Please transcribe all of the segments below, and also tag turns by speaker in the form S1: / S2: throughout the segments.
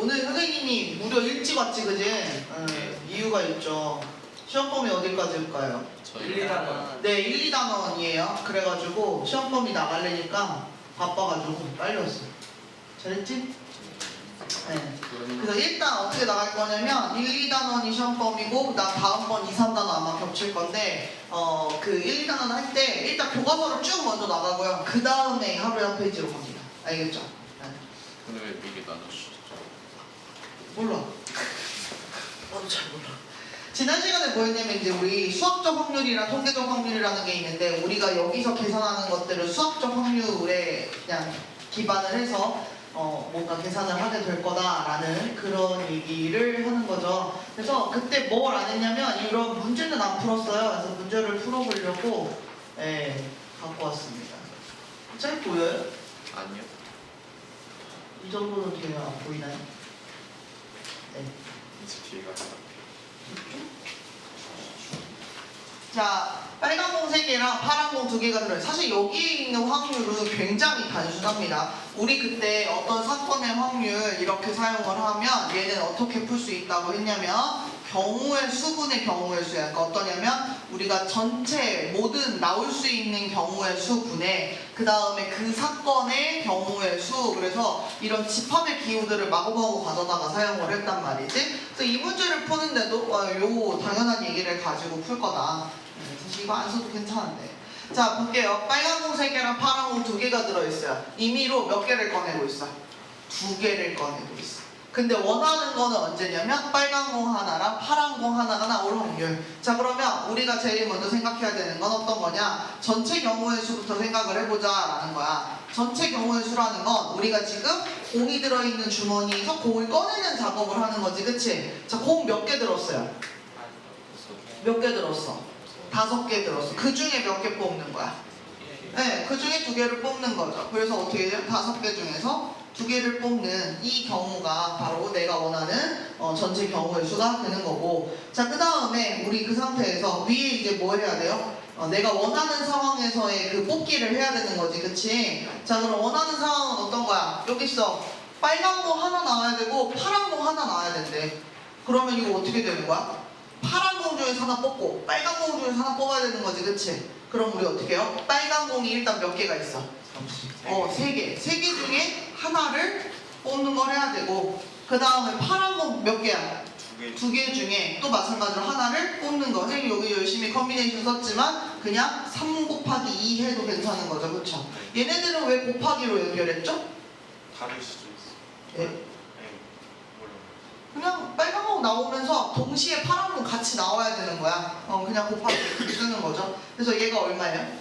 S1: 오늘 선생님이 무려 일찍 왔지, 그지? 이유가 있죠. 시험 범위 어디까지일까요?
S2: 1, 2단원.
S1: 네, 1, 2단원이에요. 그래가지고 시험 범위 나가려니까 바빠가지고 빨리 왔어요. 잘했지? 네. 그래서 일단 어떻게 나갈 거냐면 1, 2단원이 시험 범위고 그다음 다음번 2, 3단원 아마 겹칠 건데 그 1, 2단원 할 때 일단 교과서를 쭉 먼저 나가고요. 그 다음에 하루에 한 페이지로 갑니다. 알겠죠? 네.
S2: 근데 왜 미리 나눠주시죠?
S1: 몰라. 나도 잘 몰라. 지난 시간에 뭐 했냐면 이제 우리 수학적 확률이랑 통계적 확률이라는 게 있는데 우리가 여기서 계산하는 것들을 수학적 확률에 그냥 기반을 해서 뭔가 계산을 하게 될 거다라는 그런 얘기를 하는 거죠. 그래서 그때 뭘 안 했냐면 이런 문제는 안 풀었어요. 그래서 문제를 풀어보려고 갖고 왔습니다. 잘 보여요?
S2: 아니요.
S1: 이 정도는 돼야 보이나요? 네.
S2: 이제 뒤에가
S1: 자, 빨간 공 3개랑 파란 공 2개가 들어요. 사실 여기에 있는 확률은 굉장히 단순합니다. 우리 그때 어떤 사건의 확률 이렇게 사용을 하면 얘는 어떻게 풀 수 있다고 했냐면 경우의 수분의 경우의 수야. 그러니까 어떠냐면 우리가 전체 모든 나올 수 있는 경우의 수분에 그 다음에 그 사건의 경우의 수, 그래서 이런 집합의 기호들을 마구마구 가져다가 사용을 했단 말이지. 그래서 이 문제를 푸는데도 요 당연한 얘기를 가지고 풀 거다. 사실 이거 안 써도 괜찮은데. 자, 볼게요. 빨간 공 3개랑 파란 공 2개가 들어있어요. 임의로 몇 개를 꺼내고 있어? 2개를 꺼내고 있어. 근데 원하는 거는 언제냐면 빨간 공 하나랑 파란 공 하나가 나올 확률. 자, 그러면 우리가 제일 먼저 생각해야 되는 건 어떤 거냐? 전체 경우의 수부터 생각을 해보자 라는 거야. 전체 경우의 수라는 건 우리가 지금 공이 들어있는 주머니에서 공을 꺼내는 작업을 하는 거지, 그치? 자, 공 몇 개 들었어요? 몇 개 들었어? 5개 들었어. 그 중에 몇 개 뽑는 거야? 네, 그 중에 2개를 뽑는 거죠. 그래서 어떻게 돼요? 5개 중에서 2개를 뽑는 이 경우가 바로 내가 원하는 전체 경우의 수가 되는 거고. 자, 그 다음에 우리 그 상태에서 위에 이제 뭐 해야 돼요? 내가 원하는 상황에서의 그 뽑기를 해야 되는 거지, 그치? 자, 그럼 원하는 상황은 어떤 거야? 여기 있어. 빨간 공 하나 나와야 되고 파란 공 하나 나와야 된대. 그러면 이거 어떻게 되는 거야? 파란 공 중에서 하나 뽑고 빨간 공 중에서 하나 뽑아야 되는 거지, 그치? 그럼 우리 어떻게 해요? 빨간 공이 일단 몇 개가 있어? 3개. 3개 중에 하나를 뽑는 걸 해야 되고, 그 다음에 파란 공 몇 개야? 2개 중에 또 마찬가지로 하나를 뽑는 거. 선생님 여기 열심히 컨비네이션 썼지만 그냥 3 곱하기 2 해도 괜찮은 거죠, 그쵸? 얘네들은 왜 곱하기로 연결했죠?
S2: 다를 수도 있어.
S1: 네. 그냥 빨간 공 나오면서 동시에 파란 공 같이 나와야 되는 거야. 그냥 곱하기 쓰는 거죠. 그래서 얘가 얼마예요?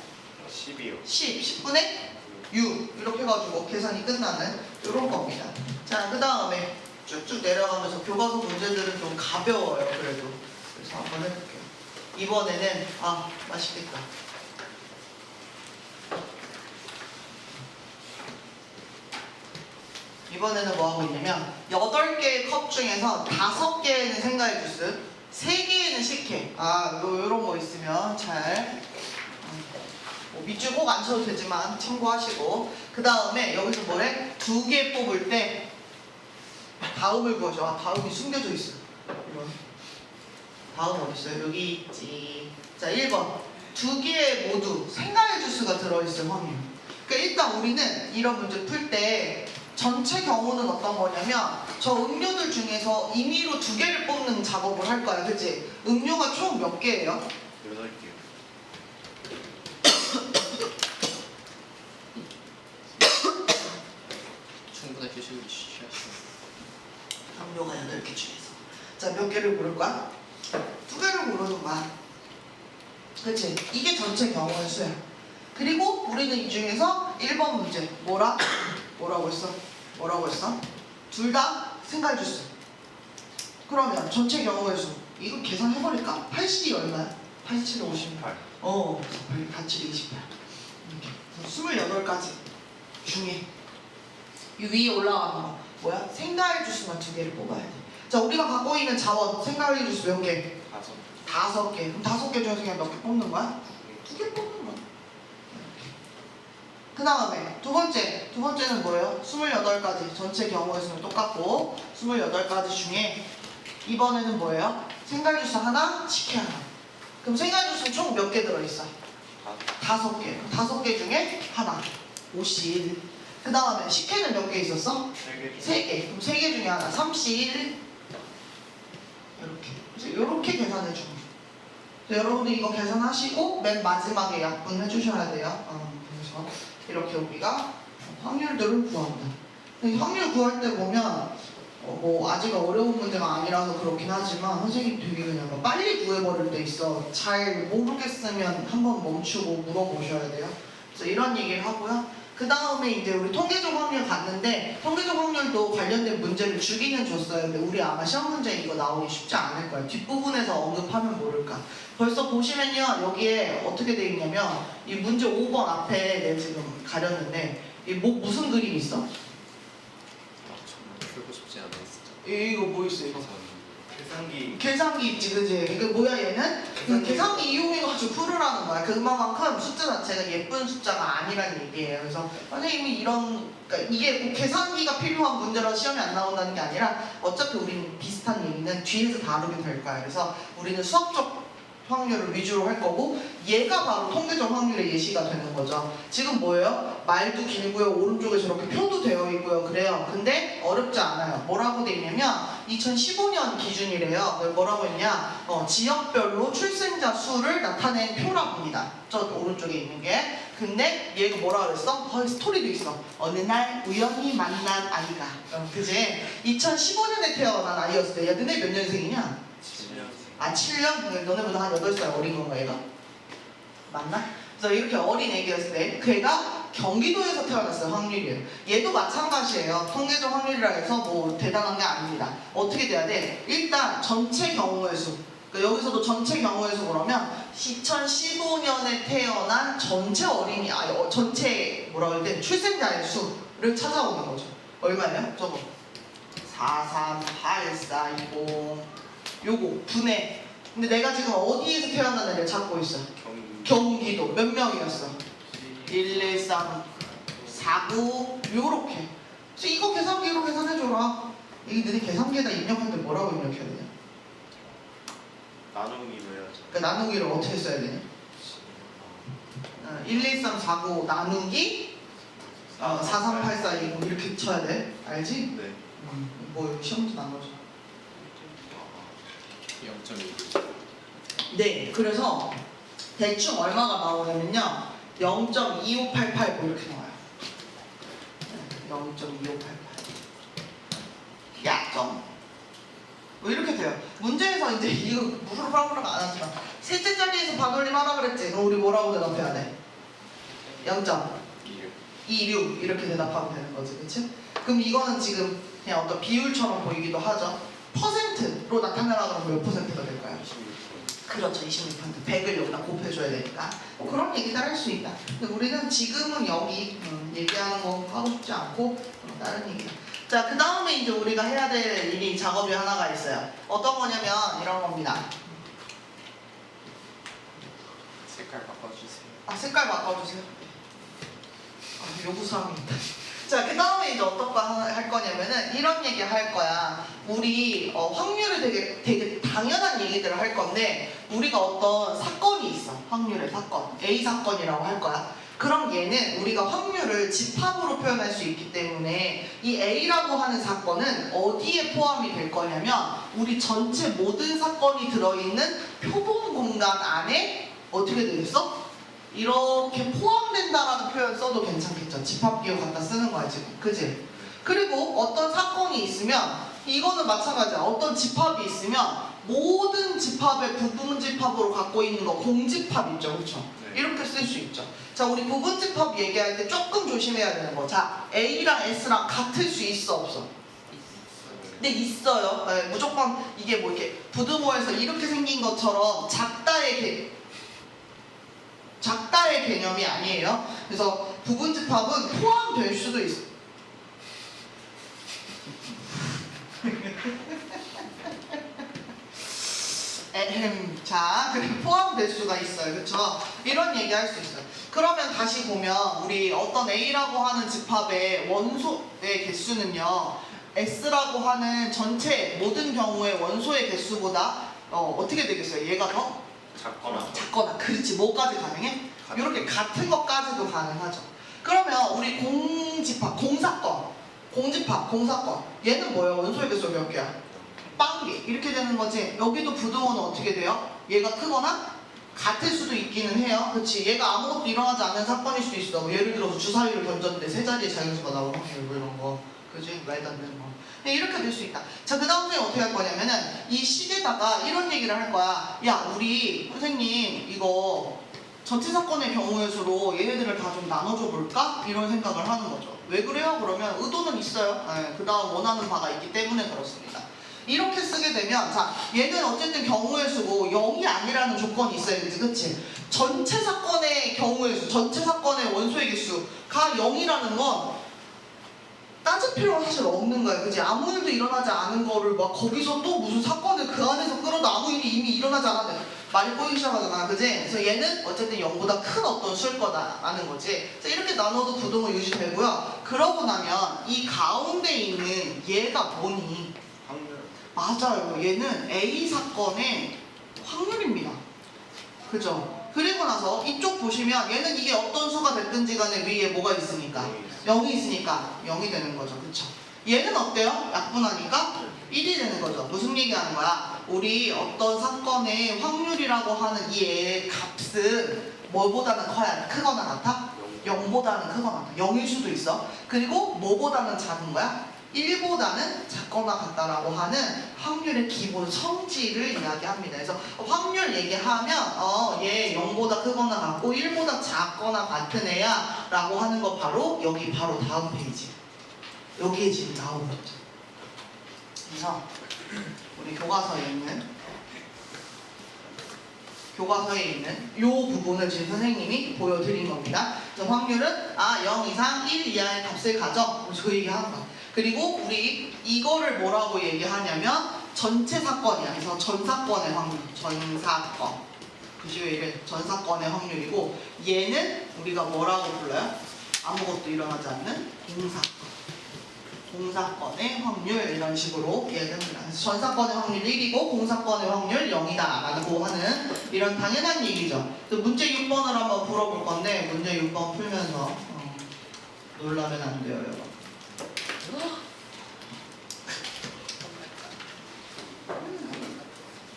S2: 10이요.
S1: 10분의 6 이렇게 해가지고 계산이 끝나는 이런 겁니다. 자, 그 다음에 쭉쭉 내려가면서 교과서 문제들은 좀 가벼워요, 그래도. 그래서 한번 해볼게요. 이번에는 맛있겠다. 이번에는 뭐 하고 있냐면 8개의 컵 중에서 5개는 생과일 주스, 3개는 식혜. 요런 거 있으면 잘 밑줄 꼭 안 쳐도 되지만 참고하시고, 그 다음에 여기서 뭐래? 2개 뽑을 때 다음을 구하죠. 다음이 숨겨져 있어. 이런. 다음 어디 있어요? 여기 있지. 자, 1번. 2개에 모두 생과일 주스가 들어있을 확률. 그러니까 일단 우리는 이런 문제 풀 때 전체 경우는 어떤 거냐면 저 음료들 중에서 임의로 2개를 뽑는 작업을 할 거야, 그치? 음료가 총 몇 개예요?
S2: 8개요. 충분히 휴식을 취하시고.
S1: 음료가 8개 중에서. 자, 몇 개를 고를 거야? 2개를 고르는 거야. 그치? 이게 전체 경우의 수야. 그리고 우리는 이 중에서 1번 문제 뭐라고 했어? 둘 다 생과일 주스. 그러면 전체 경우의 수 이거 계산해버릴까? 80이 얼마야? 87에 58. 그래서 87에 28 이렇게 28가지 중에 이 위에 올라가는 거 뭐야? 생과일 주스만 2개를 뽑아야 돼. 자, 우리가 갖고 있는 자원 생과일 주스 몇 개? 5개. 그럼 5개 중에서 그냥 몇 개 뽑는 거야? 2개 뽑는 거야. 그 그 다음에 두 번째는 뭐예요? 28가지 전체 경우의 수는 똑같고 28가지 중에 이번에는 뭐예요? 생갈주스 하나, 식혜 하나. 그럼 생갈주스는 총 몇 개 들어있어? 5개. 5개 중에 하나. 50. 그 다음에 식혜는 몇 개 있었어? 3개. 그럼 3개 중에 하나. 30. 이렇게 계산해 주면 돼요. 여러분들 이거 계산하시고 맨 마지막에 약분 해주셔야 돼요. 그래서 이렇게 우리가 확률들을 구합니다. 근데 확률 구할 때 보면 뭐 아직 어려운 문제가 아니라서 그렇긴 하지만 선생님 되게 그냥 빨리 구해버릴 때 있어. 잘 모르겠으면 한번 멈추고 물어보셔야 돼요. 그래서 이런 얘기를 하고요. 그 다음에 이제 우리 통계적 확률 갔는데 통계적 확률도 관련된 문제를 주기는 줬어요. 근데 우리 아마 시험 문제 이거 나오기 쉽지 않을 거예요. 뒷부분에서 언급하면 모를까. 벌써 보시면요. 여기에 어떻게 돼 있냐면 이 문제 5번 앞에 내 지금 가렸는데 이 무슨 그림 있어?
S2: 정말 풀고 싶지 않아 진짜.
S1: 이거 뭐 있어 이거?
S2: 계산기.
S1: 계산기 있지 그지? 이게 뭐야 얘는? 계산기 이용해가지고 풀으라는 거야. 그만큼 숫자 자체가 예쁜 숫자가 아니라는 얘기예요. 그래서 선생님이 그러니까 이게 꼭 계산기가 필요한 문제라서 시험에 안 나온다는 게 아니라 어차피 우리는 비슷한 얘기는 뒤에서 다루게 될 거야. 그래서 우리는 수학적 확률을 위주로 할 거고 얘가 바로 통계적 확률의 예시가 되는 거죠. 지금 뭐예요? 말도 길고요. 오른쪽에 저렇게 표도 되어 있고요. 그래요. 근데 어렵지 않아요. 뭐라고 돼 있냐면 2015년 기준이래요. 그걸 뭐라고 했냐? 지역별로 출생자 수를 나타낸 표라고 합니다. 저 오른쪽에 있는 게. 근데 얘가 뭐라 그랬어? 거기 스토리도 있어. 어느 날 우연히 만난 아이가. 그지? 2015년에 태어난 아이였을 때. 야, 너네 몇 년생이냐? 7년? 너네보다 한 8살 어린 건가 얘가? 맞나? 그래서 이렇게 어린 애기였을 때 걔가 경기도에서 태어났어요. 확률이에요. 얘도 마찬가지예요. 통계적 확률이라 해서 뭐 대단한 게 아닙니다. 어떻게 돼야 돼? 일단 전체 경우의 수. 그러니까 여기서도 전체 경우의 수 그러면 2015년에 태어난 전체 전체 뭐라고 해야 돼? 출생자의 수를 찾아오는 거죠. 얼마예요? 저거 438,420 요거 분해. 근데 내가 지금 어디에서 태어난 애를 찾고 있어? 경기도. 몇 명이었어? 1, 2, 3, 4, 9 요렇게. 그래서 이거 계산기로 계산해줘라. 이게 너네 계산기에다 입력하는데 뭐라고 입력해야 되냐?
S2: 나누기로 해야죠.
S1: 그러니까 나누기를 어떻게 써야 되냐? 1, 2, 3, 4, 9 나누기 4, 3, 8, 4, 2, 5 이렇게 쳐야 돼. 알지?
S2: 네.
S1: 뭐 시험도 나눠줘.
S2: 0.1.
S1: 네, 그래서 대충 얼마가 나오냐면요 0.2588 뭐 이렇게 나와요. 0.2588 약점 뭐 이렇게 돼요. 문제에서 이제 이거 무슨 파악을 안 하지만 셋째 자리에서 반올림 하라 그랬지. 그럼 우리 뭐라고 대답해야 돼? 0.26 이렇게 대답하면 되는 거지, 그치? 그럼 이거는 지금 그냥 어떤 비율처럼 보이기도 하죠. 퍼센트로 나타내라 그러면 몇 퍼센트가 될까요?
S2: 26%.
S1: 그렇죠. 26%. 100을 여기다 곱해줘야 되니까 뭐 그런 얘기들 할 수 있다. 근데 우리는 지금은 여기 얘기하는 거 하고 싶지 않고 다른 얘기다. 자, 그 다음에 이제 우리가 해야 될 일이 작업이 하나가 있어요. 어떤 거냐면 이런 겁니다.
S2: 색깔 바꿔주세요.
S1: 색깔 바꿔주세요. 요구사항이 있다. 자, 그 다음에 이제 어떤 거 할 거냐면은 이런 얘기 할 거야. 우리 확률을 되게 당연한 얘기들을 할 건데 우리가 어떤 사건이 있어. 확률의 사건. A 사건이라고 할 거야. 그럼 얘는 우리가 확률을 집합으로 표현할 수 있기 때문에 이 A라고 하는 사건은 어디에 포함이 될 거냐면 우리 전체 모든 사건이 들어있는 표본 공간 안에 어떻게 되겠어? 이렇게 포함된다라는 표현 써도 괜찮겠죠. 집합기호 갖다 쓰는 거야 지금. 그지? 그리고 어떤 사건이 있으면 이거는 마찬가지야. 어떤 집합이 있으면 모든 집합의 부분 집합으로 갖고 있는 거 공집합 있죠. 그렇죠?
S2: 네.
S1: 이렇게 쓸 수 있죠. 자, 우리 부분 집합 얘기할 때 조금 조심해야 되는 거. 자, A랑 S랑 같을 수 있어 없어? 근데 있어요. 네, 무조건 이게 뭐 이렇게 부등호에서 이렇게 생긴 것처럼 작다의 개념이 아니에요. 그래서 부분 집합은 포함될 수도 있어. 자, 그리고 포함될 수가 있어요. 그렇죠? 이런 얘기 할 수 있어요. 그러면 다시 보면 우리 어떤 A라고 하는 집합의 원소의 개수는요 S라고 하는 전체 모든 경우의 원소의 개수보다 어떻게 되겠어요? 얘가 더 작거나 그렇지 뭐까지 가능해? 이렇게 같은 것까지도 가능하죠. 그러면 우리 공집합, 공사건 얘는 뭐예요? 원소의 개수 몇 개야? 빵개 이렇게 되는 거지. 여기도 부등호는 어떻게 돼요? 얘가 크거나 같을 수도 있기는 해요. 그치? 얘가 아무것도 일어나지 않는 사건일 수도 있어. 뭐 예를 들어서 주사위를 던졌는데 세 자리의 자연수가 나오는 확률 뭐 이런 거. 그지? 말도 안 되는 거. 이렇게 될 수 있다. 자, 그 다음 선생님 어떻게 할 거냐면은 이 식에다가 이런 얘기를 할 거야. 야, 우리 선생님 이거 전체 사건의 경우의 수로 얘네들을 다 좀 나눠줘 볼까? 이런 생각을 하는 거죠. 왜 그래요? 그러면 의도는 있어요. 네, 그 다음 원하는 바가 있기 때문에 그렇습니다. 이렇게 쓰게 되면 자 얘는 어쨌든 경우의 수고 0이 아니라는 조건이 있어야겠지, 그치? 전체 사건의 경우의 수, 전체 사건의 원소의 개수가 0이라는 건 따질 필요가 사실 없는 거야, 그치? 아무 일도 일어나지 않은 거를 막 거기서 또 무슨 사건을 그 안에서 끌어도 아무 일이 이미 일어나지 않았는데 말이 꼬이기 시작하잖아, 그치? 그래서 얘는 어쨌든 0보다 큰 어떤 수일 거다라는 거지. 그래서 이렇게 나눠도 부등호 유지되고요. 그러고 나면 이 가운데 있는 얘가 뭐니? 맞아요. 얘는 A 사건의 확률입니다. 그죠? 그리고 나서 이쪽 보시면 얘는 이게 어떤 수가 됐든지 간에 위에 뭐가 있으니까 0이 있으니까 0이 되는 거죠. 그쵸? 얘는 어때요? 약분하니까 1이 되는 거죠. 무슨 얘기하는 거야? 우리 어떤 사건의 확률이라고 하는 이 애의 값은 뭐보다는 커야 크거나 같아? 0보다는 크거나 같아. 0일 수도 있어. 그리고 뭐보다는 작은 거야? 1보다는 작거나 같다라고 하는 확률의 기본 성질을 이야기합니다. 그래서 확률 얘기하면 얘 0보다 크거나 같고 1보다 작거나 같은 애야 라고 하는 거 바로 여기 바로 다음 페이지 여기에 지금 나오는 거죠. 그래서 우리 교과서에 있는 이 부분을 지금 선생님이 보여드린 겁니다. 그래서 확률은 0 이상 1 이하의 값을 가져. 그 얘기하는 거야. 그리고 우리 이거를 뭐라고 얘기하냐면 전체 사건이야. 그래서 전 사건의 확률, 전사건. 그지 왜 이래? 전 사건의 확률이고 얘는 우리가 뭐라고 불러요? 아무것도 일어나지 않는 공사건. 공사건의 확률 이런 식으로 얘기합니다. 그래서 전 사건의 확률 1이고 공사건의 확률 0이다 라고 하는 이런 당연한 얘기죠. 문제 6번을 한번 풀어볼 건데 문제 6번 풀면서 놀라면 안 돼요, 여러분.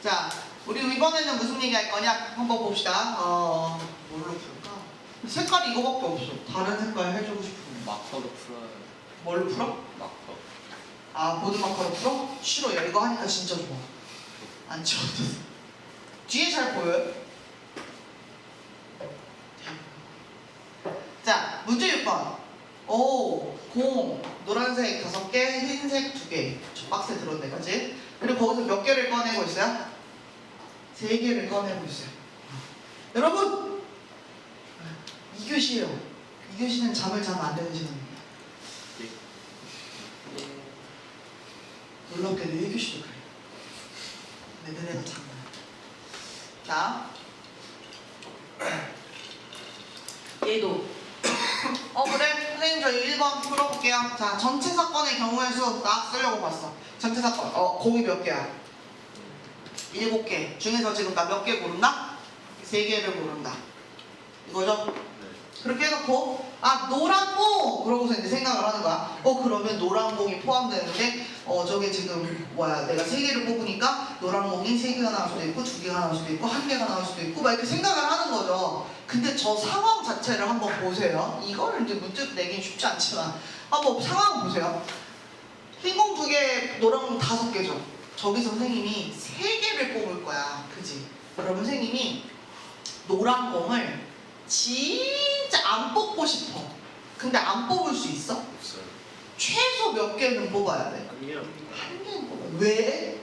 S1: 자, 우리 이번에는 무슨 얘기 할 거냐? 한번 봅시다. 뭘로 풀까? 색깔이 이거밖에 없어. 다른 색깔 해주고 싶으면.
S2: 마커로 풀어요.
S1: 뭘로 풀어?
S2: 마커.
S1: 보드 마커로 풀어? 싫어요. 이거 하니까 진짜 좋아. 안 치워도 돼. 뒤에 잘 보여요? 자, 문제 6번. 공, 노란색 5개, 흰색 2개. 저 박스에 들었네, 그치? 그리고 거기서 몇 개를 꺼내고 있어요? 3개를 꺼내고 있어요. 여러분! 2교시에요. 2교시는 잠을 자면 안 되는 시간입니다. 놀랍게도 1교시도 그래요. 근데 너네가 장난. 자, 얘도 그래? 선생님 저희 1번 풀어볼게요. 자, 전체 사건의 경우의 수 딱 쓰려고 봤어. 전체 사건 공이 몇 개야? 7개 중에서 지금 나 몇 개 고른다? 3개를 고른다 이거죠? 그렇게 해놓고 노란 공! 그러고서 이제 생각을 하는 거야. 그러면 노란 공이 포함되는데 저게 지금 내가 3개를 뽑으니까 노란 공이 3개가 나올 수도 있고 2개가 나올 수도 있고 1개가 나올 수도 있고 막 이렇게 생각을 하는 거죠. 근데 저 상황 자체를 한번 보세요. 이거를 이제 문제 내긴 쉽지 않지만 한번 상황 보세요. 흰 공 2개, 노란 공 5개죠. 저기서 선생님이 3개를 뽑을 거야. 그지? 그러면 선생님이 노란 공을 진짜 안 뽑고 싶어. 근데 안 뽑을 수 있어?
S2: 없어요.
S1: 최소 몇 개는 뽑아야 돼?
S3: 아니요.
S1: 1개는 뽑아야 돼. 왜?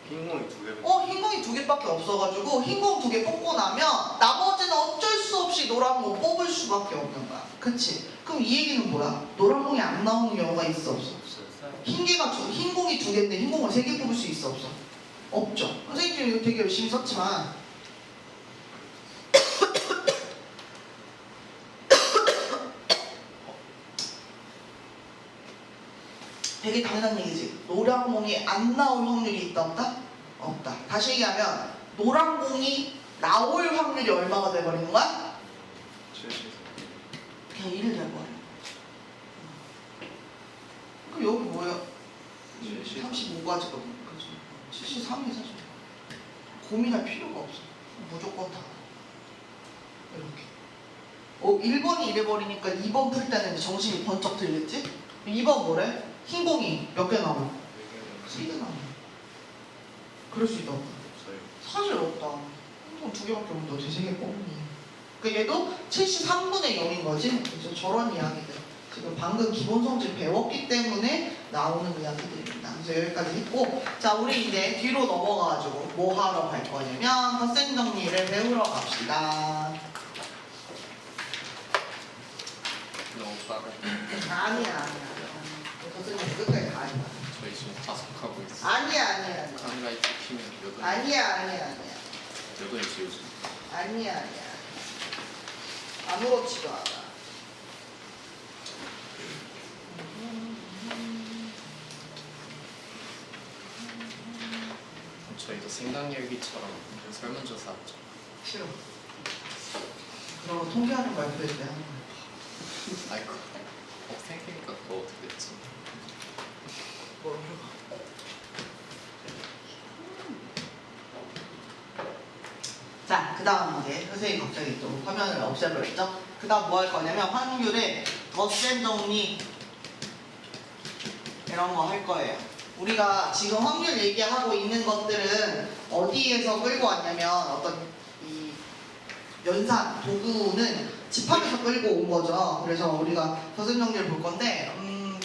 S3: 흰공이 2개.
S1: 흰 공이 2개밖에 없어가지고 흰 공 2개 뽑고 나면 나머지는 어쩔 수 없이 노란 공 뽑을 수밖에 없는 거야. 그치? 그럼 이 얘기는 뭐야? 노란 공이 안 나오는 경우가 있어 없어? 흰 공이 2개인데 흰 공을 3개 뽑을 수 있어 없어? 없죠. 선생님이 이거 되게 열심히 썼지만 되게 당연한 얘기지. 노란 공이 안 나올 확률이 있다 없다? 없다. 다시 얘기하면 노란 공이 나올 확률이 얼마가 돼버리는 거야?
S3: 70.
S1: 그냥 1이 돼버려. 그럼 여기 뭐예요? 35가 지금 그죠? 73이 사실 고민할 필요가 없어. 무조건 다 이렇게. 1번이 이래버리니까 2번 풀 때는 이제 정신이 번쩍 들겠지? 2번 뭐래? 흰 공이 몇 개 나와? 3개 나와. 그럴 수 있다.
S3: 없어요.
S1: 사실 없다. 흰공 2개밖에 없는데 어떻게 3개 뽑니? 그러니까 얘도 73분의 0인 거지? 그래서 저런 이야기들. 지금 방금 기본 성질 배웠기 때문에 나오는 이야기들입니다. 그래서 여기까지 했고, 자, 우리 이제 뒤로 넘어가가지고 뭐 하러 갈 거냐면 덧셈 정리를 배우러 갑시다.
S2: 너무 빠르.
S1: 아니야. 덧셈 정리 끝까지 가야 돼.
S2: 저희 지금 가속하고 있어요.
S1: 아니야.
S2: 카메라에 찍히면 몇 원?
S1: 아니야.
S2: 몇 원이 지워지?
S1: 아니야. 아무렇지도 않아.
S2: 저희도 생각일기처럼 설문조사 하죠.
S1: 싫어. 그런 거 통계하는 발표일 때 하는 거야.
S2: 아이고. 생각해보니까 그거 어떻게 됐지?
S1: 자, 그 다음 문제. 선생님이 갑자기 또 화면을 없애버렸죠? 그 다음 뭐 할 거냐면 확률의 덧셈 정리 이런 거 할 거예요. 우리가 지금 확률 얘기하고 있는 것들은 어디에서 끌고 왔냐면 어떤 이 연산, 도구는 집합에서 끌고 온 거죠. 그래서 우리가 덧셈 정리를 볼 건데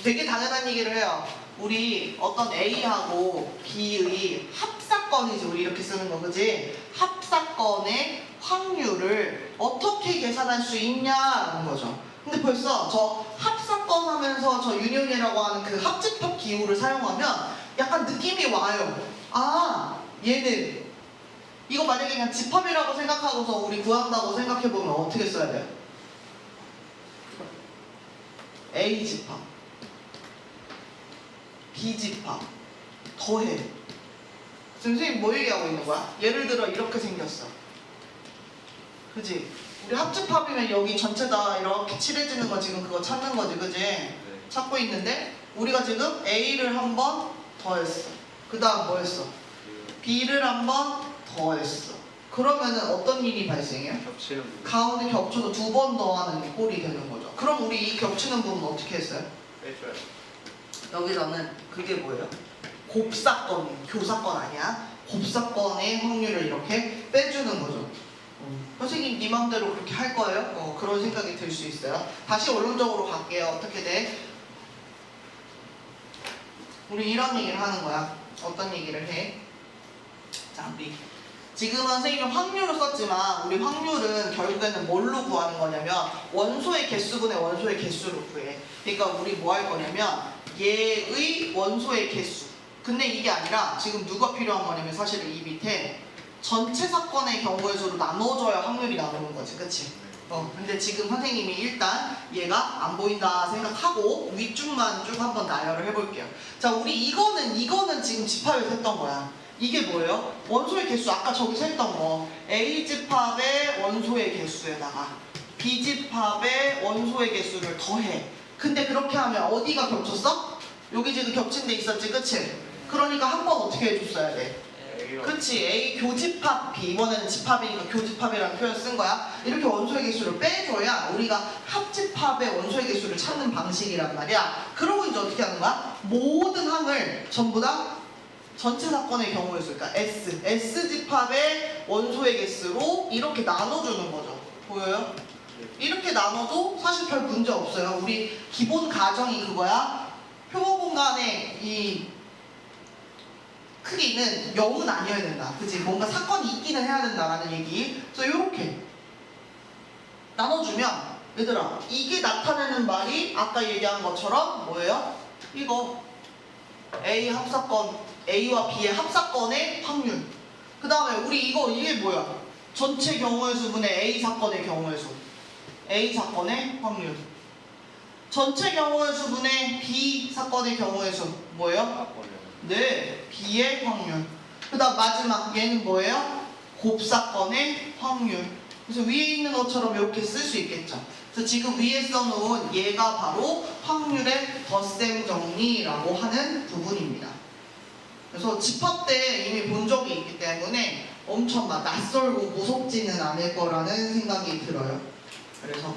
S1: 되게 당연한 얘기를 해요. 우리 어떤 A하고 B의 합사건이지, 우리 이렇게 쓰는 거, 그지? 합사건의 확률을 어떻게 계산할 수 있냐는 거죠. 근데 벌써 저 합사건 하면서 저 유니온이라고 하는 그 합집합 기호를 사용하면 약간 느낌이 와요. 아, 얘는 이거 만약에 그냥 집합이라고 생각하고서 우리 구한다고 생각해보면 어떻게 써야 돼요? A 집합, B 집합, 더해. 선생님 뭐 얘기하고 있는 거야? 예를 들어 이렇게 생겼어. 그지? 우리 합집합이면 여기 전체 다 이렇게 칠해지는 거 지금 그거 찾는 거지, 그지?
S3: 네.
S1: 찾고 있는데 우리가 지금 A를 한 번 더했어. 그 다음 뭐 했어? B를 한 번 더했어. 그러면은 어떤 일이 발생해요?
S3: 겹치는 부분
S1: 가운데 겹쳐도 2번 더하는 꼴이 되는 거죠. 그럼 우리 이 겹치는 부분 어떻게 했어요?
S3: 빼줘야 돼.
S1: 여기서는 그게 뭐예요? 곱사건이에요. 교사건 아니야. 곱사건의 확률을 이렇게 빼주는 거죠. 선생님 네 맘대로 그렇게 할 거예요? 그런 생각이 들 수 있어요. 다시 원론적으로 갈게요. 어떻게 돼? 우리 이런 얘기를 하는 거야. 어떤 얘기를 해? 자, 우리 지금은 선생님이 확률을 썼지만 우리 확률은 결국에는 뭘로 구하는 거냐면 원소의 개수분의 원소의 개수로 구해. 그러니까 우리 뭐 할 거냐면 얘의 원소의 개수. 근데 이게 아니라 지금 누가 필요한 거냐면 사실은 이 밑에 전체 사건의 경우의 수로 나눠줘야 확률이 나오는 거지, 그치? 근데 지금 선생님이 일단 얘가 안 보인다 생각하고 위쪽만 쭉 한번 나열을 해볼게요. 자, 우리 이거는 지금 집합에서 했던 거야. 이게 뭐예요? 원소의 개수, 아까 저기서 했던 거. A 집합의 원소의 개수에다가 B 집합의 원소의 개수를 더해. 근데 그렇게 하면 어디가 겹쳤어? 여기 지금 겹친 데 있었지, 그치? 그러니까 한 번 어떻게 해줬어야 돼? 그치, A 교집합 B, 이번에는 집합이니까 교집합이라는 표현 쓴 거야. 이렇게 원소의 개수를 빼줘야 우리가 합집합의 원소의 개수를 찾는 방식이란 말이야. 그러고 이제 어떻게 하는 거야? 모든 항을 전부 다 전체 사건의 경우의 수, 그러니까 S집합의 원소의 개수로 이렇게 나눠주는 거죠. 보여요? 이렇게 나눠도 사실 별 문제 없어요. 우리 기본 가정이 그거야. 표본 공간의 이 크기는 0은 아니어야 된다. 그치? 뭔가 사건이 있기는 해야 된다라는 얘기. 그래서 이렇게 나눠주면 얘들아, 이게 나타내는 말이 아까 얘기한 것처럼 뭐예요? 이거 A 합사건, A와 B의 합사건의 확률. 그 다음에 우리 이게 뭐야? 전체 경우의 수분의 A 사건의 경우의 수. A 사건의 확률. 전체 경우의 수분의 B 사건의 경우의 수 뭐예요?
S3: 사건은
S1: 네, B의 확률. 그 다음 마지막 얘는 뭐예요? 곱사건의 확률. 그래서 위에 있는 것처럼 이렇게 쓸 수 있겠죠. 그래서 지금 위에 써놓은 얘가 바로 확률의 덧셈 정리라고 하는 부분입니다. 그래서 집합 때 이미 본 적이 있기 때문에 엄청 막 낯설고 무섭지는 않을 거라는 생각이 들어요. 그래서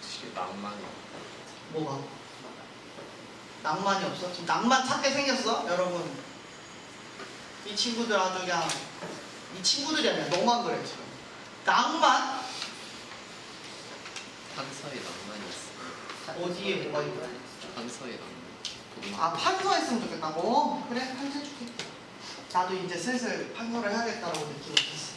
S2: 확실히 낭만이
S1: 뭐가? 낭만이 없어? 지금 낭만 찾게 생겼어? 여러분 이 친구들 아주 그냥 이 친구들이 아니라 너만 그래 지금 낭만?
S2: 판서의 낭만이 있어.
S1: 어디에 뭐가 있고?
S2: 판서의 낭만.
S1: 아 판서했으면 좋겠다고? 그래 판서해줄게. 나도 이제 슬슬 판서를 해야겠다라고 느끼고 있었어.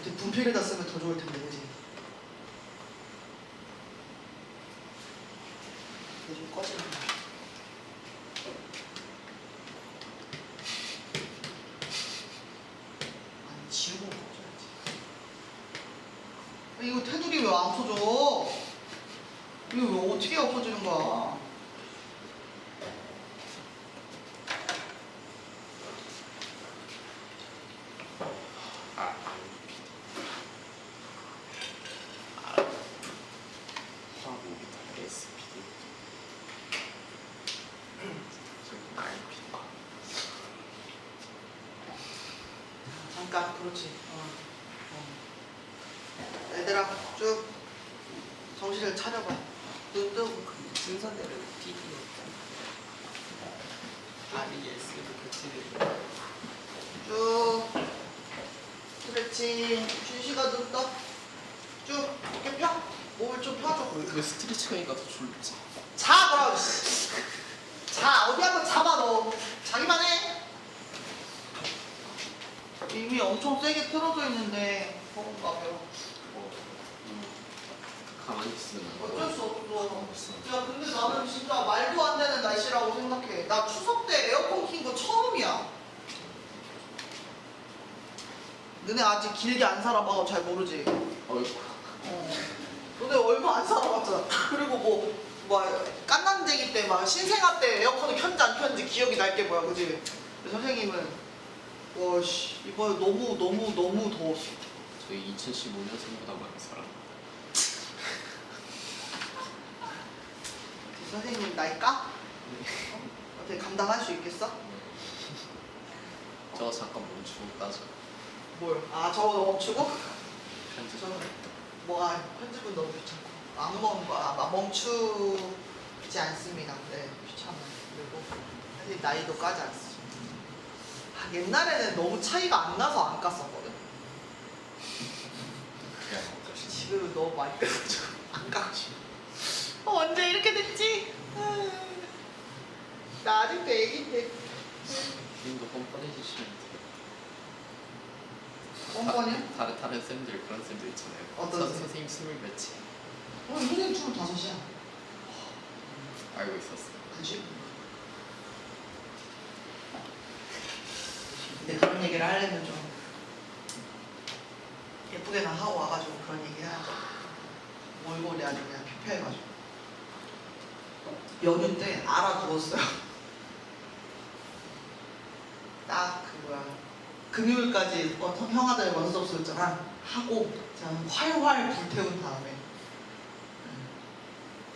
S1: 근데 분필에다 쓰면 더 좋을 텐데 그지? 이게 좀 꺼지네. 아니 지우고 꺼져야지. 이거 테두리 왜 안 없어져? 이거 왜 어떻게 없어지는 거야?
S2: 화학 오비탈 SPD. 지금 RP.
S1: 잠깐 그렇지. 얘들아 쭉 정신을 차려봐. 눈 뜨고
S2: 순서대로 PD니까. RES도 교체되고.
S1: 쭉. 그렇지. 준식아 눈 떠. 쭉 어깨 펴. 몸을 좀 펴줘.
S2: 왜 스트레치 하니까 더 졸리지?
S1: 자 그럼. 자 어디 한번 잡아 너. 자기만 해. 이미 엄청 세게 틀어져 있는데 그런가 봐요.
S2: 가만히 있으면
S1: 어쩔 수 없어. 야 근데 나는 진짜 말도 안 되는 날씨라고 생각해. 나 추석 때 에어컨 킨 거 처음이야. 너네 아직 길게 안 살아봐서 잘 모르지.
S2: 어이구.
S1: 너네 얼마 안 살아봤잖아. 그리고 뭐 깐난쟁이 때 막 신생아 때 에어컨을 켰는지 안 켰는지 기억이 날 게 뭐야, 그지? 선생님은 와씨 이번에 너무 더웠어.
S2: 저희 2015년생보다 많이 살았는데.
S1: 선생님 나이 까? 어떻게 감당할 수 있겠어?
S2: 저 잠깐 멈추고 따져.
S1: 뭘? 아 저거 멈추고?
S2: 편집.
S1: 저는 뭐가 편집은 너무 귀찮고 안 먹는 거야. 멈추지 않습니다. 네 귀찮아요. 그리고 사실 나이도 까지 않습니다. 옛날에는 너무 차이가 안 나서 안 깠었거든.
S2: 그냥
S1: 지금은 너무 많이 까가지고 안 까가지고. 언제 이렇게 됐지? 나 아직도 애기인데.
S2: 님도 뻔뻔해지시면 돼요.
S1: 뻔뻔이요?
S2: 다른 쌤들 그런 쌤들 있잖아요.
S1: 어떤 쌤?
S2: 선생님 20몇이
S1: 선생님 25이야.
S2: 알고 있었어요.
S1: 그치? 근데 그런 얘기를 하려면 좀 예쁘게만 하고 와가지고 그런 얘기 해야죠. 몰골이 아주 그냥 피폐해가지고. 연휴 때 알아두었어요. 딱 그 뭐야 금요일까지 형아들 원수업 썼잖아. 하고 그냥 활활 불태운 다음에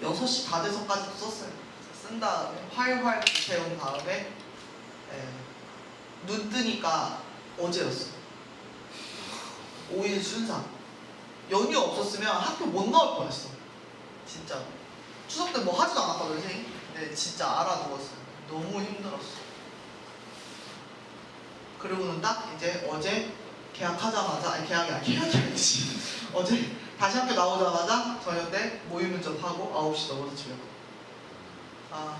S1: 6시 다 돼서까지도 썼어요. 쓴 다음에 활활 불태운 다음에 눈 뜨니까 어제였어. 5일 순삭. 연휴 없었으면 학교 못 나올 뻔했어. 진짜. 추석 때 뭐 하지도 않았거든, 선생님. 근데 진짜 알아두었어요. 너무 힘들었어. 그리고는 딱 이제 어제 계약하자마자, 아니 계약이 아니지. 어제 다시 학교 나오자마자 저녁 때 모의 면접하고 9시 넘어서 집에 가.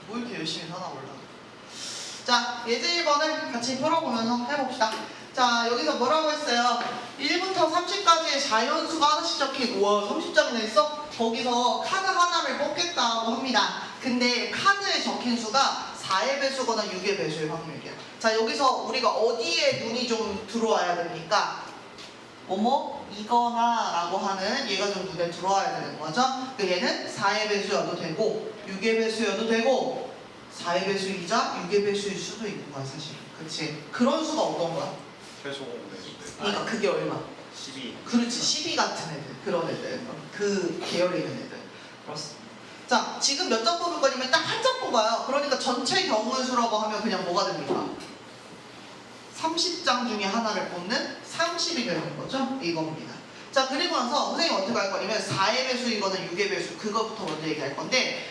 S1: 뭐 이렇게 열심히 사나 몰라. 자, 예제 1번을 같이 풀어보면서 해봅시다. 자, 여기서 뭐라고 했어요? 1부터 30까지의 자연수가 하나씩 적힌, 우와 30장이나 있어? 거기서 카드 하나를 뽑겠다고 합니다. 근데 카드에 적힌 수가 4의 배수거나 6의 배수의 확률이야. 자, 여기서 우리가 어디에 눈이 좀 들어와야 됩니까? 뭐뭐 이거나 라고 하는 얘가 좀 눈에 들어와야 되는 거죠. 그 얘는 4의 배수여도 되고 6의 배수여도 되고 4의 배수이자 6의 배수일 수도 있는 거야 사실. 그치? 그런 수가 어떤 거야?
S3: 최소 네.
S1: 그러니까 그게 얼마?
S3: 12.
S1: 그렇지, 12 같은 애들, 그런 애들, 그 계열에 있는 애들. 그렇습니다. 자, 지금 몇 장 뽑을 거냐면 딱 한 장 뽑아요. 그러니까 전체 경우수라고 하면 그냥 뭐가 됩니까? 30장 중에 하나를 뽑는 30이 되는 거죠? 이겁니다. 자, 그리고 나서 선생님 어떻게 할 거냐면 4의 배수이거나 6의 배수, 그거부터 먼저 얘기할 건데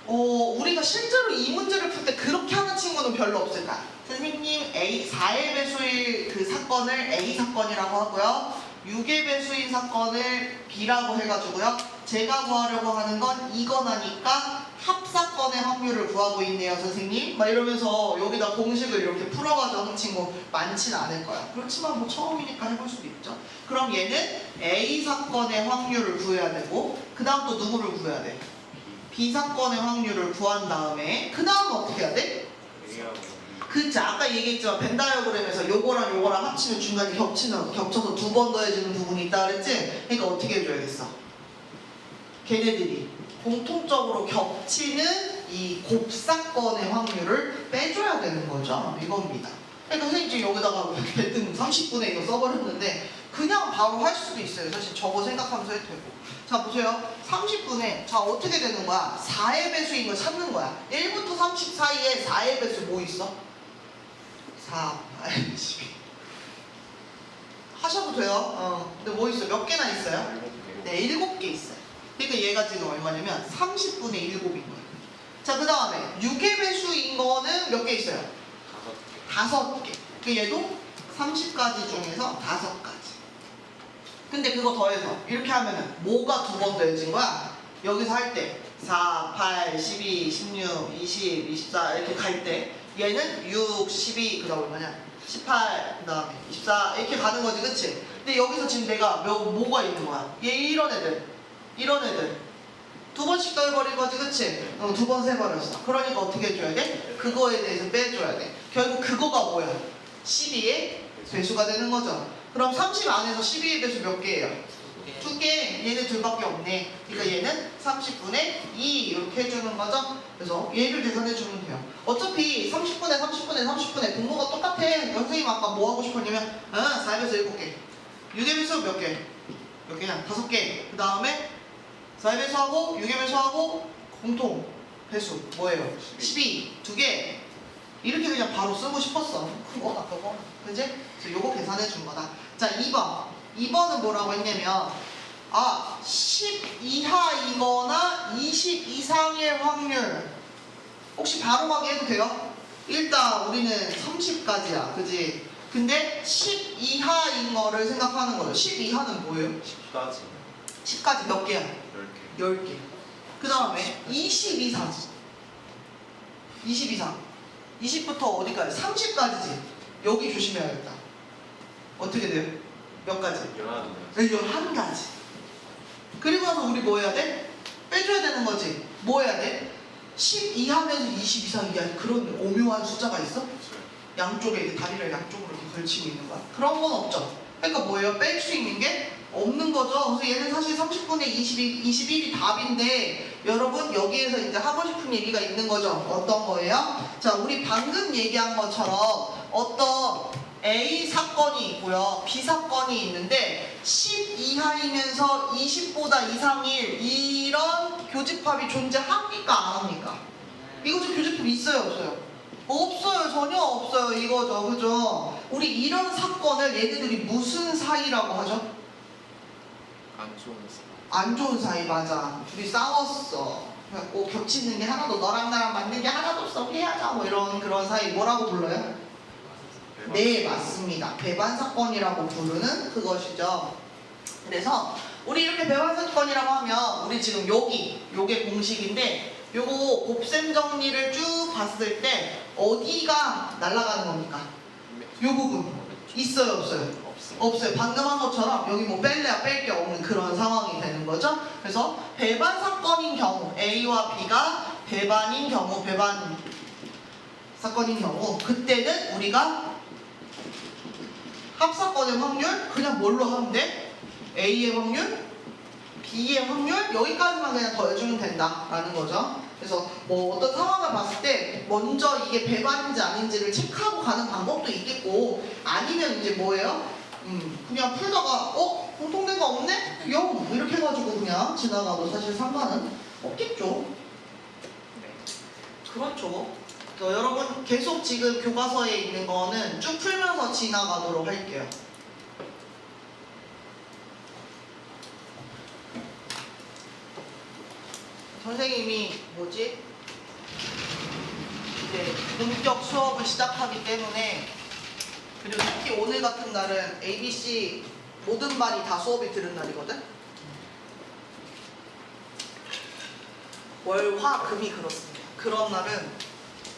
S1: 우리가 실제로 이 문제를 풀 때 그렇게 하는 친구는 별로 없을까? 선생님, 4의 배수인 그 사건을 A 사건이라고 하고요. 6의 배수인 사건을 B라고 해가지고요. 제가 구하려고 하는 건 이거나니까 합사건의 확률을 구하고 있네요, 선생님. 막 이러면서 여기다 공식을 이렇게 풀어가지고 하는 친구 많진 않을 거야. 그렇지만 뭐 처음이니까 해볼 수도 있죠. 그럼 얘는 A 사건의 확률을 구해야 되고 그 다음 또 누구를 구해야 돼? B 사건의 확률을 구한 다음에 그 다음은 어떻게 해야 돼? 그치, 아까 얘기했지만 벤 다이어그램에서 요거랑 요거랑 합치면 중간에 겹쳐서 두 번 더해지는 부분이 있다 그랬지? 그러니까 어떻게 해줘야겠어? 걔네들이 공통적으로 겹치는 이 곱사건의 확률을 빼줘야 되는 거죠. 이겁니다. 그러니까 선생님 지금 여기다가 대뜸 30분의 이거 써버렸는데 그냥 바로 할 수도 있어요. 사실 저거 생각하면서 해도 되고. 자, 보세요. 30분에 자 어떻게 되는 거야? 4의 배수인 걸 찾는 거야. 1부터 30 사이에 4의 배수 뭐 있어? 4, 8, 12 하셔도 돼요. 근데 뭐 있어요? 몇 개나 있어요? 네, 7개 있어요. 그러니까 얘가 지금 얼마냐면 30분의 7인 거예요. 자, 그 다음에 6의 배수인 거는 몇 개 있어요? 5개. 그 얘도 30가지 중에서 5가지. 근데 그거 더해서 이렇게 하면은 뭐가 두 번 더해진 거야? 여기서 할 때 4, 8, 12, 16, 20, 24 이렇게 갈 때 얘는 6, 12, 그 다음 얼마냐? 18, 그 다음에 24 이렇게 가는 거지, 그치? 근데 여기서 지금 내가 뭐가 있는 거야? 얘 이런 애들 두 번씩 더해버린 거지, 그치? 두 번 세버렸어. 그러니까 어떻게 해줘야 돼? 그거에 대해서 빼줘야 돼. 결국 그거가 뭐야? 12의 배수가 되는 거죠. 그럼 30 안에서 12의 배수 몇 개예요? 2개. 얘네 둘밖에 없네. 그러니까 얘는 30분의 2 이렇게 해주는 거죠. 그래서 얘를 계산해주면 돼요. 어차피 30분의 분모가 똑같아. 선생님 아까 뭐 하고 싶었냐면 4의 배수 7개. 6의 배수 몇 개? 몇 개냐? 5개. 그 다음에 4의 배수하고 6의 배수하고 공통 배수 뭐예요? 12. 2개. 이렇게 그냥 바로 쓰고 싶었어. 그거다 그거. 그지? 그래서 요거 계산해 준 거다. 자, 2번은 뭐라고 했냐면 10 이하이거나 20 이상의 확률. 혹시 바로 가게 해도 돼요? 일단 우리는 30까지야. 그지? 근데 10 이하인 거를 생각하는 거죠. 10 이하는 뭐예요?
S3: 10까지.
S1: 10까지 몇 개야?
S3: 10개.
S1: 10개. 그 다음에 20 이상. 20 이상. 20부터 어디까지? 30까지지. 여기 조심해야겠다. 어떻게 돼요? 몇 가지? 11가지. 그리고 나서 우리 뭐 해야 돼? 빼줘야 되는 거지. 뭐 해야 돼? 10 이하면서 20 이상이야. 그런 오묘한 숫자가 있어? 양쪽에 이렇게 다리를 양쪽으로 이렇게 걸치고 있는 거야. 그런 건 없죠. 그러니까 뭐예요? 뺄 수 있는 게 없는 거죠. 그래서 얘는 사실 30분의 21이 답인데 여러분 여기에서 이제 하고 싶은 얘기가 있는 거죠. 어떤 거예요? 자, 우리 방금 얘기한 것처럼 어떤 A 사건이 있고요. B 사건이 있는데 10 이하이면서 20보다 이상일 이런 교집합이 존재합니까? 안 합니까? 이거 좀 교집합 있어요? 없어요? 없어요. 전혀 없어요. 이거죠. 그죠? 우리 이런 사건을 얘네들이 무슨 사이라고 하죠?
S2: 안 좋은 사람.
S1: 안 좋은 사이. 맞아. 둘이 싸웠어. 그래갖고 겹치는 게 하나도, 너랑 나랑 맞는 게 하나도 없어. 피하자. 뭐 이런 그런 사이 뭐라고 불러요? 네, 맞습니다. 배반 사건이라고 부르는 그것이죠. 그래서 우리 이렇게 배반 사건이라고 하면 우리 지금 요게 공식인데 요거 곱셈 정리를 쭉 봤을 때 어디가 날아가는 겁니까? 요 부분 있어요, 없어요? 없어요. 방금 한 것처럼 여기 뭐 뺄래야 뺄 게 없는 그런 상황이 되는 거죠. 그래서 배반 사건인 경우 A와 B가 배반인 경우, 배반 사건인 경우 그때는 우리가 합사건의 확률 그냥 뭘로 하면 돼? A의 확률, B의 확률 여기까지만 그냥 더해주면 된다라는 거죠. 그래서 뭐 어떤 상황을 봤을 때 먼저 이게 배반인지 아닌지를 체크하고 가는 방법도 있겠고 아니면 이제 뭐예요? 그냥 풀다가 공통된 거 없네? 0 이렇게 해가지고 그냥 지나가도 사실 상관은 없겠죠. 그렇죠. 여러분 계속 지금 교과서에 있는 거는 쭉 풀면서 지나가도록 할게요. 선생님이 이제 본격 수업을 시작하기 때문에 그리고 특히 오늘 같은 날은 ABC 모든 반이 다 수업이 들은 날이거든? 월, 화, 금이 그렇습니다. 그런 날은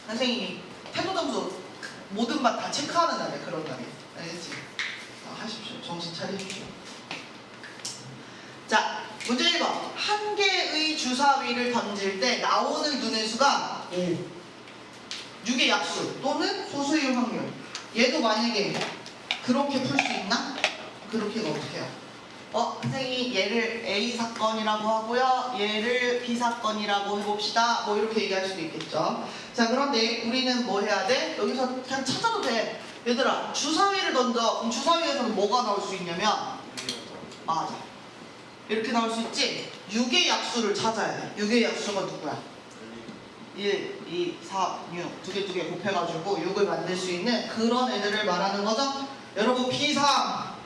S1: 선생님이 태도 점수 모든 반 다 체크하는 날이에요. 그런 날이. 알겠지? 하십시오. 정신 차리십시오. 자, 문제 1번. 한 개의 주사위를 던질 때 나오는 눈의 수가 5. 6의 약수 또는 소수의 확률. 얘도 만약에 그렇게 풀 수 있나? 그렇게가 어떻게 해요? 선생님 얘를 A 사건이라고 하고요. 얘를 B 사건이라고 해봅시다. 뭐 이렇게 얘기할 수도 있겠죠. 자, 그런데 우리는 뭐 해야 돼? 여기서 그냥 찾아도 돼. 얘들아, 주사위를 던져. 그럼 주사위에서는 뭐가 나올 수 있냐면 맞아. 이렇게 나올 수 있지? 6의 약수를 찾아야 돼. 6의 약수가 누구야? 1, 2, 4, 6 두 개 곱해가지고 6을 만들 수 있는 그런 애들을 말하는 거죠. 여러분 비상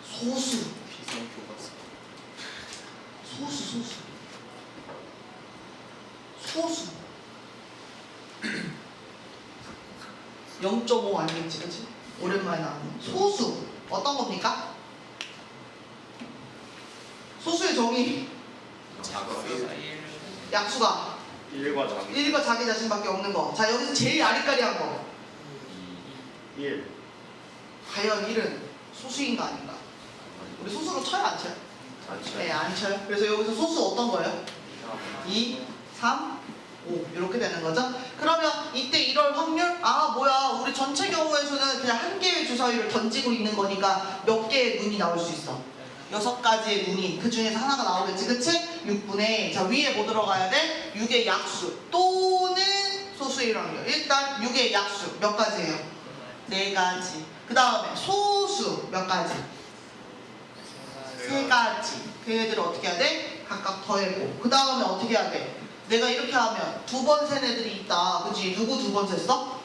S1: 소수
S2: 비상 교과서.
S1: 소수 0.5 아니겠지 그치? 오랜만에 나왔네. 소수 어떤 겁니까? 소수의 정의 약수가
S3: 1과 자기
S1: 1과 자기 자신밖에 없는 거. 자, 여기서 제일 아리까리한 거
S3: 1
S1: 과연 1은 소수인가 아닌가? 우리 소수로 쳐요 안 쳐요?
S3: 단체
S1: 네, 안 쳐요. 그래서 여기서 소수 어떤 거예요? 2, 3, 5 이렇게 되는 거죠. 그러면 이때 이럴 확률? 아 뭐야, 우리 전체 경우에서는 그냥 한 개의 주사위를 던지고 있는 거니까 몇 개의 눈이 나올 수 있어? 6가지의 눈이 그 중에서 하나가 나오겠지, 그치? 6분의 자 위에 뭐 들어가야 돼? 6의 약수 또는 소수의 확률. 일단 6의 약수 몇 가지예요? 4가지. 그 다음에 소수 몇 가지? 3가지. 그 애들을 어떻게 해야 돼? 각각 더해고. 그 다음에 어떻게 해야 돼? 내가 이렇게 하면 2번 센 애들이 있다. 그치? 누구 2번 셌어?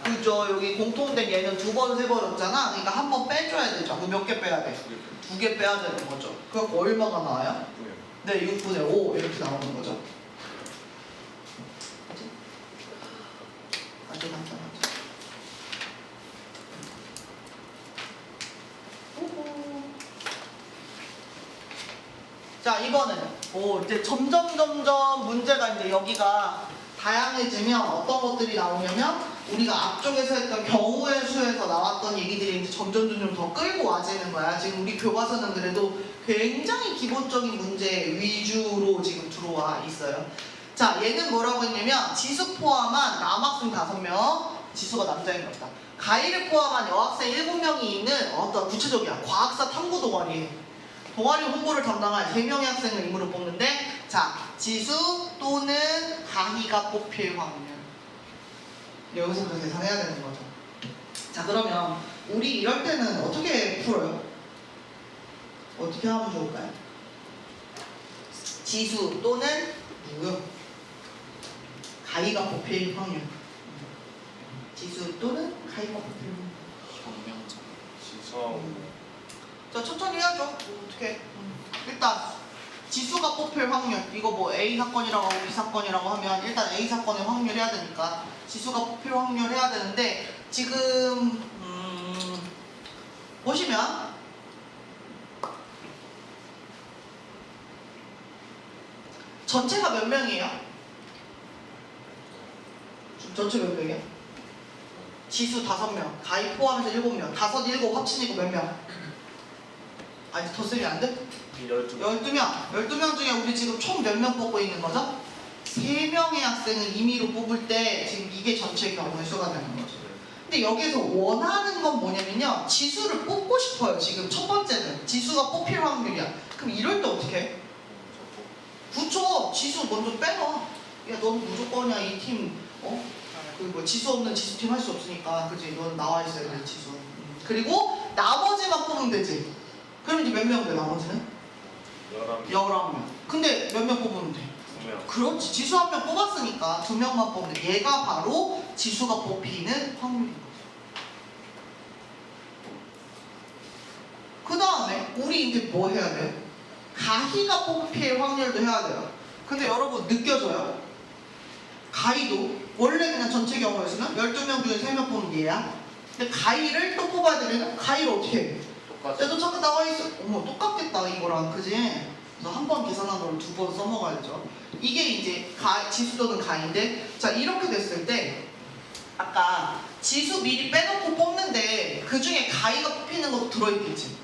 S1: 그죠? 여기 공통된 얘는 2번 세버렸잖아. 그러니까 한 번 빼줘야 되죠. 그럼 몇 개 빼야 돼? 2개 빼야 되는 거죠. 그럼 얼마가 나와요? 네, 6분의 5 이렇게 나오는 거죠. 아주 간단하죠. 자, 이번에는 이제 점점 문제가 이제 여기가 다양해지면 어떤 것들이 나오냐면 우리가 앞쪽에서 했던 경우의 수에서 나왔던 얘기들이 이제 점점 더 끌고 와지는 거야. 지금 우리 교과서는 그래도 굉장히 기본적인 문제 위주로 지금 들어와 있어요. 자, 얘는 뭐라고 했냐면 지수 포함한 남학생 5명, 지수가 남자인 것다. 가이를 포함한 여학생 7명이 있는 어떤 구체적이야. 과학사 탐구 동아리 홍보를 담당할 3명의 학생을 임으로 뽑는데, 자, 지수 또는 가희가 뽑힐 확률. 여기서부터 계산해야 되는 거죠. 자, 그러면 우리 이럴 때는 어떻게 풀어요? 어떻게 하면 좋을까요? 지수 또는 누구요? 가희가 뽑힐 확률. 지수 또는 가희가 뽑힐 확률.
S2: 혁명적.
S3: 지수하고
S1: 자, 천천히 해야죠. 어떻게? 일단 지수가 뽑힐 확률. 이거 뭐 A 사건이라고 하고 B 사건이라고 하면 일단 A 사건의 확률 해야 되니까 지수가 뽑힐 확률 해야 되는데, 지금 보시면 전체가 몇 명이에요? 전체 몇 명이에요? 지수 5명, 가입 포함해서 7명, 5, 7 합치니까 몇 명? 아니 더 세면 안 돼?
S3: 12명
S1: 12명 중에 우리 지금 총 몇 명 뽑고 있는 거죠? 3명의 학생을 임의로 뽑을 때 지금 이게 전체 경우의 수가 되는 거죠. 근데 여기에서 원하는 건 뭐냐면요. 지수를 뽑고 싶어요. 지금 첫 번째는 지수가 뽑힐 확률이야. 그럼 이럴 때 어떻게 해? 그쵸. 지수 먼저 빼놔. 야, 넌 무조건이야. 이 팀, 그 뭐 지수 없는 지수팀 할 수 없으니까. 그치? 넌 나와 있어야 돼, 지수. 그리고 나머지만 뽑으면 되지. 그럼 이제 몇 명 돼, 나머지는?
S3: 11명.
S1: 19명. 근데 몇 명 뽑으면 돼?
S3: 2명.
S1: 그렇지. 지수 한 명 뽑았으니까 2명만 뽑는 데 얘가 바로 지수가 뽑히는 확률인 거죠. 그 다음에 우리 이제 뭐 해야 돼요? 가희가 뽑힐 확률도 해야 돼요. 근데 여러분 느껴져요? 가희도 원래 그냥 전체 경우에서는 12명 중에 3명 뽑는 게 얘야. 근데 가희를 또 뽑아야 되면 가희를 어떻게 해?
S3: 똑같이.
S1: 야, 너 잠깐 나와 있어. 어머, 똑같겠다 이거랑, 그지? 그래서 한 번 계산한 거를 2번 써먹어야죠. 이게 이제 지수 또는 가인데, 자 이렇게 됐을 때 아까 지수 미리 빼놓고 뽑는데 그 중에 가이가 뽑히는 것도 들어있겠지.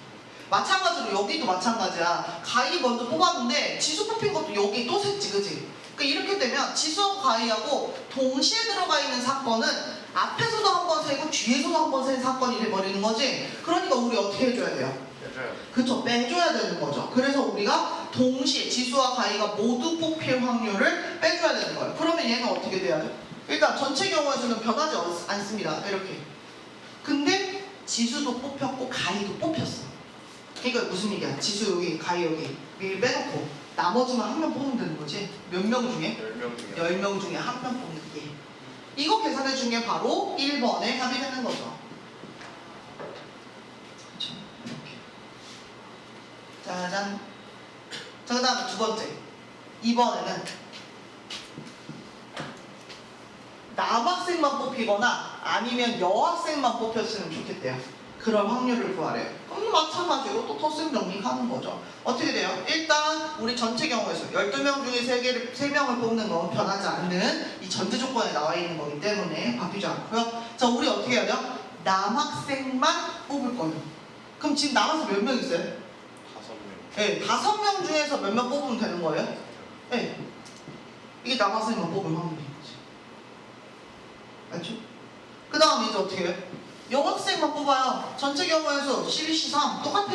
S1: 마찬가지로 여기도 마찬가지야. 가이 먼저 뽑았는데 지수 뽑힌 것도 여기 또 샜지, 그지? 그러니까 이렇게 되면 지수하고 가이하고 동시에 들어가 있는 사건은 앞에서도 한 번 세고 뒤에서도 한 번 센 사건이 돼버리는 거지. 그러니까 우리 어떻게 해줘야 돼요?
S3: 빼줘요.
S1: 그쵸, 빼줘야 되는 거죠. 그래서 우리가 동시에 지수와 가이가 모두 뽑힐 확률을 빼줘야 되는 거예요. 그러면 얘는 어떻게 돼야 돼요? 일단 전체 경우에서는 변하지 않습니다. 이렇게. 근데 지수도 뽑혔고 가이도 뽑혔어. 그러니까 무슨 얘기야? 지수 여기, 가이 여기 미리 빼놓고 나머지만 한 명 뽑으면 되는 거지. 몇 명 중에?
S3: 10명 중에.
S1: 10명 중에 한 명 뽑는 게. 이거 계산해 준 게 바로 1번에 답이 되는 거죠. 그렇죠. 이렇게. 짜잔. 자, 그 다음에 두 번째. 이번에는 남학생만 뽑히거나 아니면 여학생만 뽑혔으면 좋겠대요. 그럴 확률을 구하래요. 그럼 마찬가지로 또 터셈 정리하는 거죠. 어떻게 돼요? 일단 우리 전체 경우에서 12명 중에 3명을 뽑는 건 변하지 않는 이 전제 조건에 나와 있는 거기 때문에 바뀌지 않고요. 자, 우리 어떻게 해야 돼요? 남학생만 뽑을 거예요. 그럼 지금 남아서 몇 명 있어요?
S3: 5명.
S1: 네, 5명 중에서 몇 명 뽑으면 되는 거예요? 네. 이게 남학생만 뽑을 확률인 거지. 알죠? 그 다음에 이제 어떻게 해요? 여학생만 뽑아요. 전체 경우에서 12, 3 똑같아.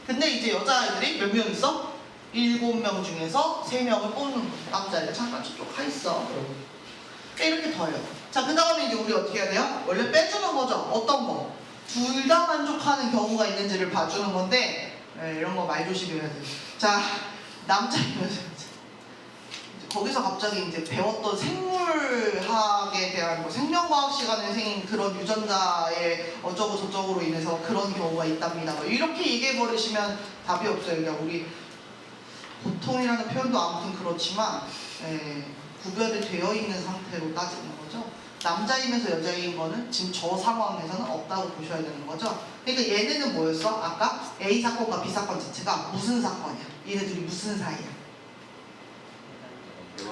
S1: 근데 이제 여자아이들이 몇 명 있어? 7명 중에서 3명을 뽑는 거야. 남자애들 잠깐 저쪽 가 있어. 이렇게 더해요. 자, 그 다음에 이제 우리 어떻게 해야 돼요? 원래 빼주는 거죠. 어떤 거? 둘 다 만족하는 경우가 있는지를 봐주는 건데, 이런 거 말 조심해야 돼요. 자, 남자이면 거기서 갑자기 이제 배웠던 생물학에 대한 뭐 생명과학 시간에 생긴 그런 유전자의 어쩌고 저쩌고로 인해서 그런 경우가 있답니다. 뭐 이렇게 얘기해 버리시면 답이 없어요. 그냥 우리 보통이라는 표현도 아무튼 그렇지만 구별이 되어 있는 상태로 따지는 거죠. 남자이면서 여자인 거는 지금 저 상황에서는 없다고 보셔야 되는 거죠. 그러니까 얘네는 뭐였어? 아까 A 사건과 B 사건 자체가 무슨 사건이야? 얘네들이 무슨 사이야?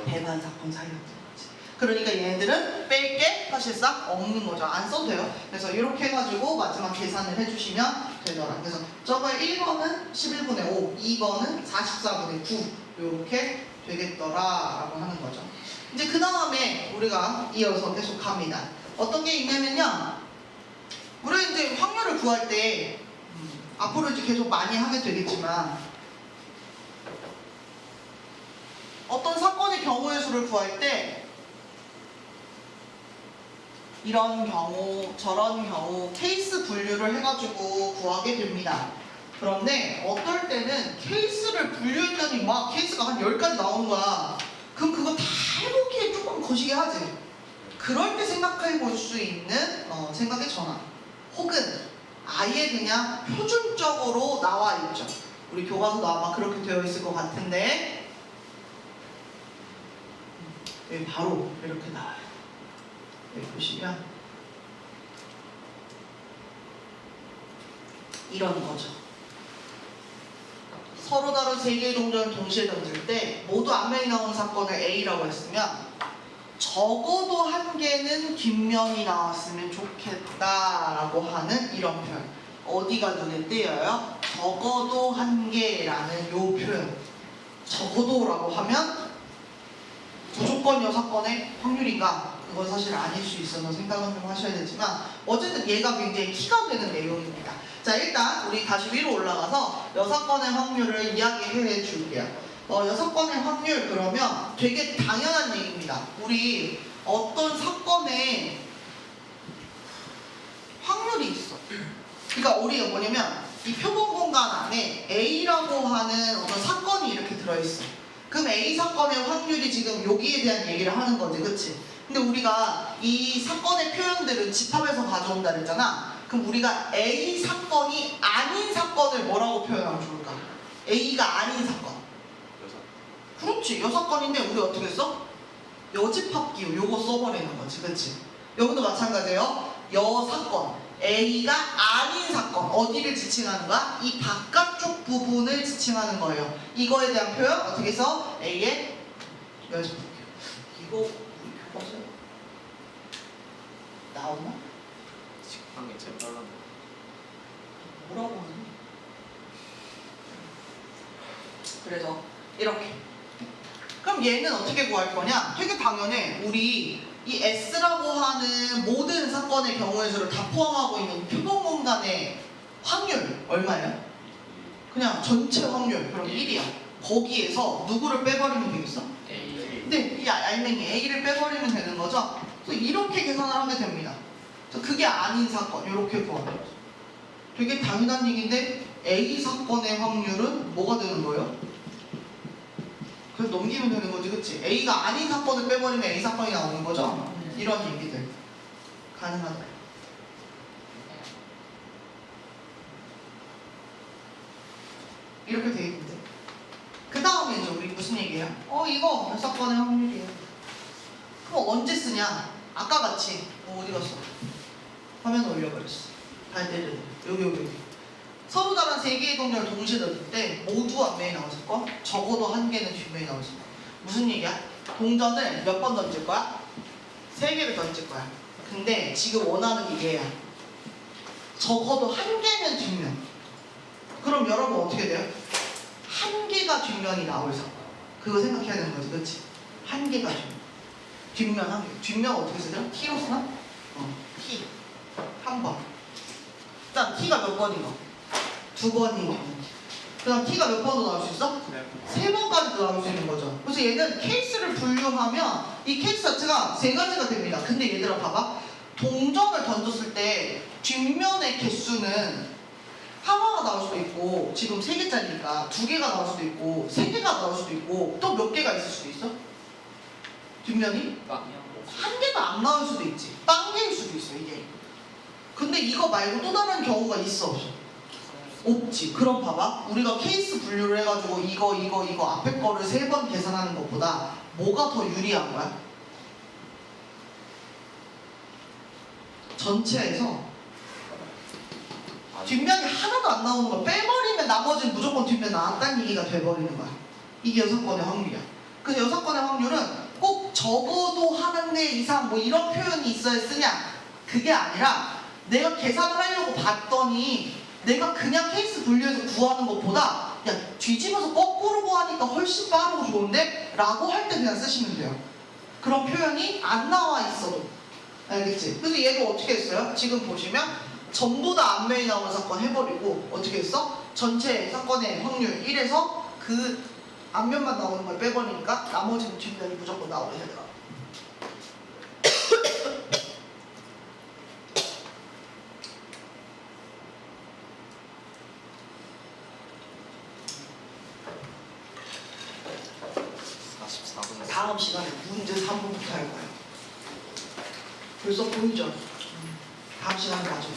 S1: 배반 사건 사이였던 거지. 그러니까 얘네들은 뺄 게 사실상 없는 거죠. 안 써도 돼요. 그래서 이렇게 해가지고 마지막 계산을 해주시면 되더라. 그래서 저거 1번은 11분의 5, 2번은 44분의 9 이렇게 되겠더라 라고 하는 거죠. 이제 그 다음에 우리가 이어서 계속 갑니다. 어떤 게 있냐면요. 우리 이제 확률을 구할 때 앞으로 이제 계속 많이 하게 되겠지만 어떤 사건의 경우의 수를 구할 때 이런 경우, 저런 경우 케이스 분류를 해가지고 구하게 됩니다. 그런데 어떨 때는 케이스를 분류했더니 막 케이스가 한 10가지 나오는 거야. 그럼 그거 다 해보기에 조금 거시기 하지. 그럴 때 생각해 볼 수 있는 생각의 전환. 혹은 아예 그냥 표준적으로 나와 있죠. 우리 교과서도 아마 그렇게 되어 있을 것 같은데 여기 바로 이렇게 나와요. 여기 보시면 이런 거죠. 서로 다른 세 개의 동전을 동시에 던질 때 모두 앞면이 나오는 사건을 A라고 했으면 적어도 한 개는 뒷면이 나왔으면 좋겠다라고 하는 이런 표현. 어디가 눈에 띄어요? 적어도 한 개라는 요 표현. 적어도라고 하면 무조건 무조건 6건의 확률인가? 그건 사실 아닐 수 있어서 생각은 좀 하셔야 되지만 어쨌든 얘가 굉장히 키가 되는 내용입니다. 자, 일단 우리 다시 위로 올라가서 6건의 확률을 이야기해 줄게요. 6건의 확률 그러면 되게 당연한 얘기입니다. 우리 어떤 사건에 확률이 있어. 그러니까 우리가 뭐냐면 이 표본 공간 안에 A라고 하는 어떤 사건이 이렇게 들어있어. 그럼 A 사건의 확률이 지금 여기에 대한 얘기를 하는 거지, 그치? 근데 우리가 이 사건의 표현들은 집합해서 가져온다 그랬잖아. 그럼 우리가 A 사건이 아닌 사건을 뭐라고 표현하면 좋을까? A가 아닌 사건. 그렇지, 여사건인데 우리 어떻게 써? 여집합기호 요거 써버리는 거지, 그치? 여기도 마찬가지예요. 여사건. A가 아닌 사건 어디를 지칭하는 거야? 이 바깥쪽 부분을 지칭하는 거예요. 이거에 대한 표현 어떻게 써? A의 여집합기호. 이거 우리 교과서에 나오나?
S2: 식빵에 잼 발랐나?
S1: 뭐라고 하니? 그래서 이렇게. 그럼 얘는 어떻게 구할 거냐? 되게 당연해. 우리 이 S라고 하는 모든 사건의 경우의 수를 다 포함하고 있는 표본 공간의 확률 얼마예요? 그냥 전체 확률 그럼 1이야. 거기에서 누구를 빼버리면 되겠어?
S2: A.
S1: 근데 이 알맹이 A를 빼버리면 되는 거죠? 그래서 이렇게 계산을 하게 됩니다. 그래서 그게 아닌 사건 이렇게 구하는 거죠. 되게 당연한 얘기인데 A 사건의 확률은 뭐가 되는 거예요? 그래서 넘기면 되는 거지, 그치? A가 아닌 사건을 빼버리면 A 사건이 나오는 거죠? 이런 얘기들 가능하다. 이렇게 돼 있는데 그 다음에 이제 우리 무슨 얘기예요? 이거 몇 사건의 확률이에요. 그럼 언제 쓰냐? 아까 같이 어디 갔어? 화면 올려버렸어. 발 내려. 여기. 서로 다른 3개의 동전을 동시에 넣을 때 모두 앞면에 나왔을 거, 적어도 1개는 뒷면에 나왔을 거. 무슨 얘기야? 동전을 몇 번 던질 거야? 3개를 던질 거야. 근데 지금 원하는 게 얘야. 적어도 1개는 뒷면. 그럼 여러분 어떻게 돼요? 1개가 뒷면이 나올 사건. 그거 생각해야 되는 거지, 그렇지? 1개가 뒷면. 뒷면 1개. 뒷면 어떻게 쓰죠? T로 쓰나? T. 1번. 일단 T가 몇 번인가? 2번이. 그 다음 T가 몇 번도 나올 수 있어? 3번까지도 나올 수 있는 거죠. 그래서 얘는 케이스를 분류하면 이 케이스 자체가 3가지가 됩니다. 근데 얘들아 봐봐. 동전을 던졌을 때 뒷면의 개수는 하나가 나올 수도 있고 지금 3개짜리니까 2개가 나올 수도 있고 3개가 나올 수도 있고 또 몇 개가 있을 수도 있어? 뒷면이?
S2: 빵이요.
S1: 1개도 안 나올 수도 있지. 빵개일 수도 있어 이게. 근데 이거 말고 또 다른 경우가 있어 없어? 없지. 그럼 봐봐. 우리가 케이스 분류를 해가지고 이거 앞에 거를 3번 계산하는 것보다 뭐가 더 유리한 거야? 전체에서 뒷면이 하나도 안 나오는 거야. 빼버리면 나머지는 무조건 뒷면 나왔다는 얘기가 돼버리는 거야. 이게 6건의 확률이야. 그래서 6건의 확률은 꼭 적어도 1개 이상 뭐 이런 표현이 있어야 쓰냐? 그게 아니라 내가 계산을 하려고 봤더니 내가 그냥 케이스 분류해서 구하는 것보다 야 뒤집어서 거꾸로 구하니까 훨씬 빠르고 좋은데? 라고 할 때 그냥 쓰시면 돼요. 그런 표현이 안 나와 있어도. 알겠지? 그래서 얘도 어떻게 했어요? 지금 보시면 전부 다 앞면이 나오는 사건 해버리고 어떻게 했어? 전체 사건의 확률 1에서 그 앞면만 나오는 걸 빼버리니까 나머지는 뒷면이 무조건 나오게 되더라고.
S2: 44분.
S1: 다음 시간에 문제 3번부터 할 거예요. 벌써 보이죠? 다음 시간에 아주